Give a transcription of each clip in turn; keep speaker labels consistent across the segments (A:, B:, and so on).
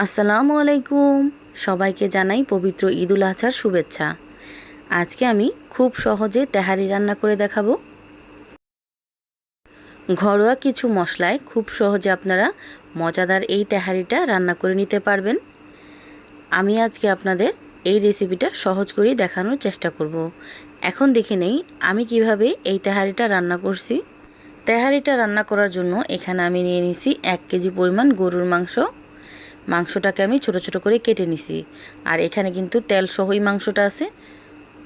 A: আসসালামু আলাইকুম। সবাইকে জানাই পবিত্র ঈদুল আজহার শুভেচ্ছা। আজকে আমি খুব সহজে তেহারি রান্না করে দেখাবো। ঘরোয়া কিছু মশলায় খুব সহজে আপনারা মজাদার এই তেহারিটা রান্না করে নিতে পারবেন। আমি আজকে আপনাদের এই রেসিপিটা সহজ করেই দেখানোর চেষ্টা করব। এখন দেখে নেই আমি কিভাবে এই তেহারিটা রান্না করছি। তেহারিটা রান্না করার জন্য এখানে আমি নিয়ে নিছি 1 কেজি পরিমাণ গরুর মাংস। মাংসটাকে আমি ছোট ছোট করে কেটে নিছি। আর এখানে কিন্তু তেল সহই মাংসটা আছে।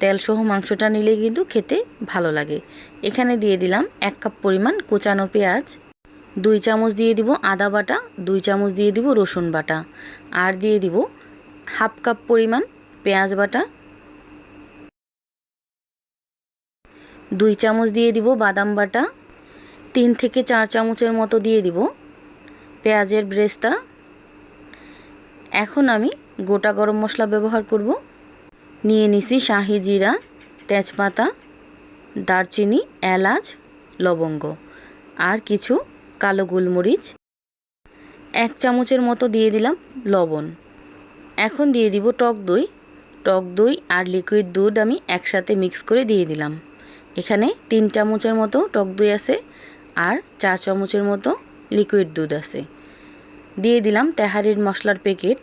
A: তেল সহ মাংসটা নিলে কিন্তু খেতে ভালো লাগে। এখানে দিয়ে দিলাম 1 কাপ পরিমাণ কুচানো পেঁয়াজ, 2 চামচ দিয়ে দিব আদা বাটা, 2 চামচ দিয়ে দিব রসুন বাটা, আর দিয়ে দিব হাফ কাপ পরিমাণ পেঁয়াজ বাটা, 2 চামচ দিয়ে দিব বাদাম বাটা, 3 থেকে 4 চামচের মতো দিয়ে দিব পেঁয়াজের ব্রেস্তা। এখন আমি গোটা গরম মশলা ব্যবহার করব। নিয়ে নিছি শাহি জিরা, তেজপাতা, দারচিনি, এলাচ, লবঙ্গ আর কিছু কালো গোলমরিচ। 1 চামচের মতো দিয়ে দিলাম লবণ। এখন দিয়ে দিব টক দই। টক দই আর লিকুইড দুধ আমি একসাথে মিক্স করে দিয়ে দিলাম। এখানে 3 চামচের মতো টক দই আছে আর 4 চামচের মতো লিকুইড দুধ আছে। দিয়ে দিলাম তেহারির মশলার প্যাকেট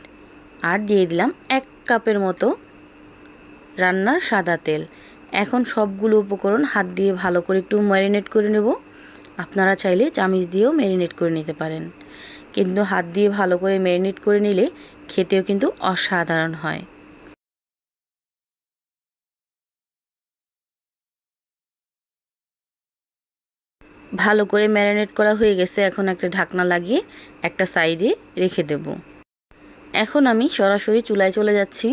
A: আর দিয়ে দিলাম 1 কাপের মতো রান্নার সাদা তেল। এখন সবগুলো উপকরণ হাত দিয়ে ভালো করে একটু ম্যারিনেট করে নেব। আপনারা চাইলে চামচ দিয়েও ম্যারিনেট করে নিতে পারেন, কিন্তু হাত দিয়ে ভালো করে ম্যারিনেট করে নিলে খেতেও কিন্তু অসাধারণ হয়। ভালো করে ম্যারিনেট করা হয়ে গেছে। এখন একটা ঢাকনা লাগিয়ে একটা সাইডে রেখে দেব। এখন আমি সরাসরি চুলায় চলে যাচ্ছি।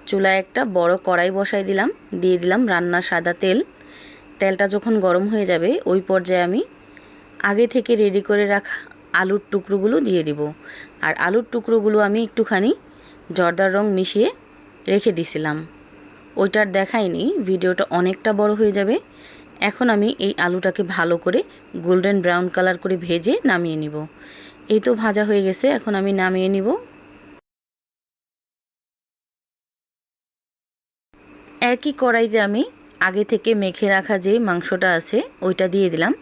A: চুলায় একটা বড় কড়াই বসাই দিলাম, দিয়ে দিলাম রান্নার সাদা তেল। তেলটা যখন গরম হয়ে যাবে ওই পর্যায়ে আমি আগে থেকে রেডি করে রাখা আলুর টুকরোগুলো দিয়ে দিব। আর আলুর টুকরোগুলো আমি একটুখানি জর্দার রং মিশিয়ে রেখে দিছিলাম। ওইটার দেখাইনি, ভিডিওটা অনেকটা বড় হয়ে যাবে। এখন আমি এই আলুটাকে ভালো করে গোল্ডেন ব্রাউন কালার করে ভেজে নামিয়ে নিব। এই তো ভাজা হয়ে গেছে, এখন আমি নামিয়ে নিব। একই কড়াইতে আমি আগে থেকে মেখে রাখা যে মাংসটা আছে ওইটা দিয়ে দিলাম।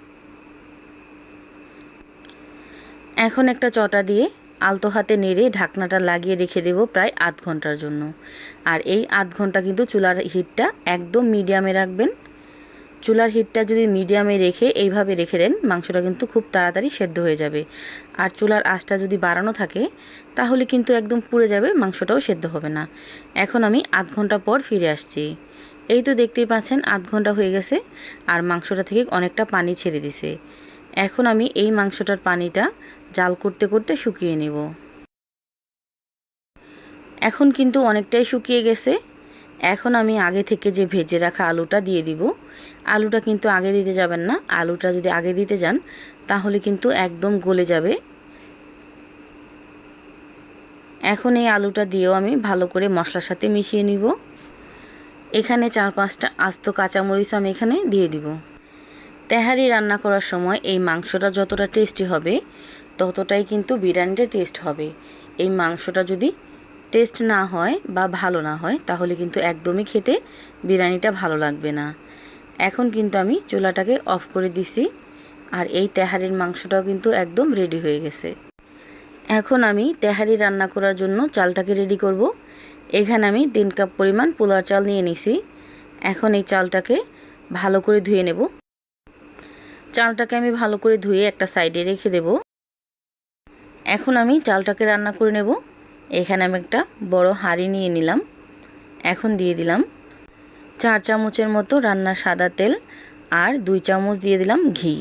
A: এখন একটা চটা দিয়ে আলতো হাতে নেড়ে ঢাকনাটা লাগিয়ে রেখে দেব প্রায় আধ ঘন্টার জন্য। আর এই আধ ঘন্টা কিন্তু চুলার হিটটা একদম মিডিয়ামে রাখবেন। চুলার হিটটা যদি মিডিয়ামে রেখে এইভাবে রেখে দেন মাংসটা কিন্তু খুব তাড়াতাড়ি সেদ্ধ হয়ে যাবে। আর চুলার আঁচটা যদি বাড়ানো থাকে তাহলে কিন্তু একদম পুড়ে যাবে, মাংসটাও সেদ্ধ হবে না। এখন আমি আধ ঘন্টা পর ফিরে আসছি। এই তো দেখতেই পাচ্ছেন আধ ঘন্টা হয়ে গেছে আর মাংসটা থেকে অনেকটা পানি ছেড়ে দিছে। এখন আমি এই মাংসটার পানিটা জাল করতে করতে শুকিয়ে নেব। এখন কিন্তু অনেকটাই শুকিয়ে গেছে। এখন আমি আগে থেকে যে ভেজে রাখা আলুটা দিয়ে দিব। আলুটা কিন্তু আগে দিতে যাবেন না, আলুটা যদি আগে দিতে যান তাহলে কিন্তু একদম গলে যাবে। এখন এই আলুটা দিয়েও আমি ভালো করে মশলার সাথে মিশিয়ে নিব। এখানে 4-5টা আস্ত কাঁচামরিচ আমি এখানে দিয়ে দিব। তেহারি রান্না করার সময় এই মাংসটা যতটা টেস্টি হবে ততটাই কিন্তু বিরিয়ানিটা টেস্ট হবে। এই মাংসটা যদি টেস্ট না হয় বা ভালো না হয় তাহলে কিন্তু একদমই খেতে বিরিয়ানিটা ভালো লাগবে না। এখন কিন্তু আমি চুলাটাকে অফ করে দিছি আর এই তেহারির মাংসটাও কিন্তু একদম রেডি হয়ে গেছে। এখন আমি তেহারি রান্না করার জন্য চালটাকে রেডি করব। এখানে আমি 3 কাপ পরিমাণ পোলার চাল নিয়ে নিছি। এখন এই চালটাকে ভালো করে ধুয়ে নেব। চালটাকে আমি ভালো করে ধুয়ে একটা সাইডে রেখে দেব। এখন আমি চালটাকে রান্না করে নেব। এখানে আমি একটা বড় হাঁড়ি নিয়ে নিলাম। এখন দিয়ে দিলাম 4 চামচের মতো রান্নার সাদা তেল আর 2 চামচ দিয়ে দিলাম ঘি।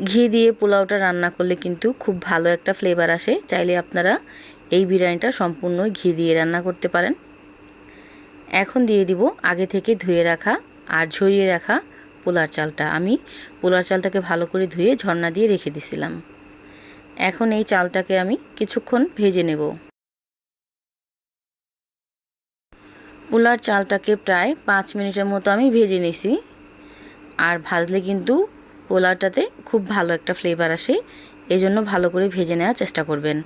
A: ঘি দিয়ে পোলাওটা রান্না করলে কিন্তু খুব ভালো একটা ফ্লেভার আসে। চাইলে আপনারা এই বিরিয়ানিটা সম্পূর্ণ ঘি দিয়ে রান্না করতে পারেন। এখন দিয়ে দিব আগে থেকে ধুয়ে রাখা আর ঝরিয়ে রাখা পোলার চালটা। আমি পোলার চালটাকে ভালো করে ধুয়ে ঝর্ণা দিয়ে রেখে দিয়েছিলাম। এখন এই চালটাকে আমি কিছুক্ষণ ভেজে নেব। পোলার চালটাকে প্রায় 5 মিনিটের মতো আমি ভেজে নিয়েছি। আর ভাজলে কিন্তু পোলাওটাতে খুব ভালো একটা ফ্লেভার আসে, এজন্য ভালো করে ভেজে নেওয়ার চেষ্টা করবেন।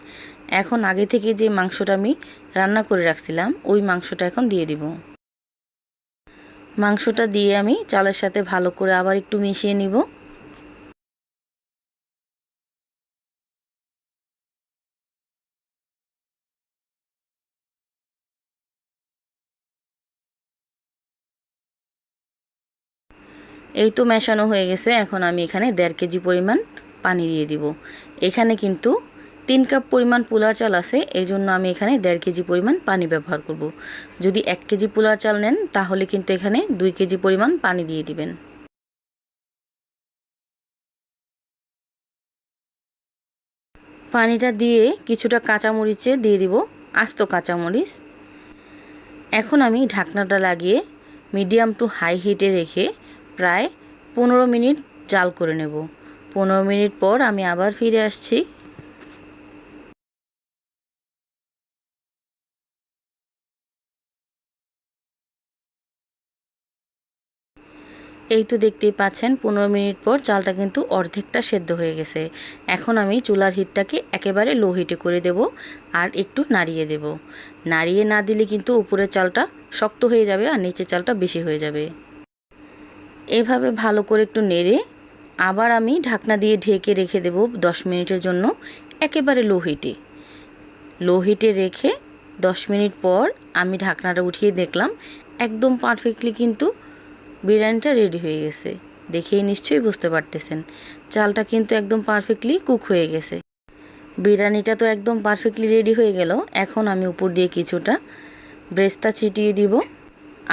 A: এখন আগে থেকে যে মাংসটা আমি রান্না করে রাখছিলাম ওই মাংসটা এখন দিয়ে দিব। মাংসটা দিয়ে আমি চালের সাথে ভালো করে আবার একটু মিশিয়ে নিব। এই তো মেশানো হয়ে গেছে। এখন আমি এখানে 1.5 কেজি পরিমাণ পানি দিয়ে দিব। এখানে কিন্তু 3 কাপ পরিমাণ পোলার চাল আছে, এই জন্য আমি এখানে 1.5 কেজি পরিমাণ পানি ব্যবহার করব। যদি 1 কেজি পোলার চাল নেন তাহলে কিন্তু এখানে 2 কেজি পরিমাণ পানি দিয়ে দিবেন। পানিটা দিয়ে কিছুটা কাঁচামরিচে দিয়ে দিব, আস্ত কাঁচামরিচ। এখন আমি ঢাকনাটা লাগিয়ে মিডিয়াম টু হাই হিটে রেখে প্রায় 15 মিনিট জাল করে নেব। 15 মিনিট পর আমি আবার ফিরে আসছি। এই তো দেখতেই পাচ্ছেন 15 মিনিট পর চালটা কিন্তু অর্ধেকটা সেদ্ধ হয়ে গেছে। এখন আমি চুলার হিটটাকে একেবারে লো হিটে করে দেব আর একটু নাড়িয়ে দেব। নাড়িয়ে না দিলে কিন্তু উপরের চালটা শক্ত হয়ে যাবে আর নিচের চালটা বেশি হয়ে যাবে। এভাবে ভালো করে একটু নেড়ে আবার আমি ঢাকনা দিয়ে ঢেকে রেখে দেব 10 মিনিটের জন্য, একেবারে লো হিটে। লো হিটে রেখে 10 মিনিট পর আমি ঢাকনাটা উঠিয়ে দেখলাম একদম পারফেক্টলি কিন্তু বিরিয়ানিটা রেডি হয়ে গেছে। দেখেই নিশ্চয়ই বুঝতে পারতেছেন চালটা কিন্তু একদম পারফেক্টলি কুক হয়ে গেছে। বিরিয়ানিটা তো একদম পারফেক্টলি রেডি হয়ে গেল। এখন আমি উপর দিয়ে কিছুটা ব্রেস্তা ছিটিয়ে দিব।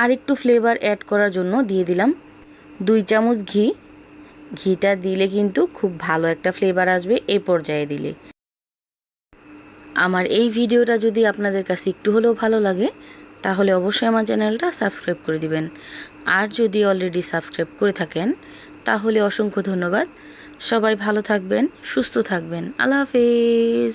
A: আর একটু ফ্লেভার অ্যাড করার জন্য দিয়ে দিলাম 2 চামচ ঘি। ঘিটা দিলে কিন্তু খুব ভালো একটা ফ্লেভার আসবে এই পর্যায়ে দিলে। আমার এই ভিডিওটা যদি আপনাদের কাছে একটু হলেও ভালো লাগে তাহলে অবশ্যই আমার চ্যানেলটা সাবস্ক্রাইব করে দিবেন। আর যদি অলরেডি সাবস্ক্রাইব করে থাকেন তাহলে অসংখ্য ধন্যবাদ। সবাই ভালো থাকবেন, সুস্থ থাকবেন। আল্লাহ হাফেজ।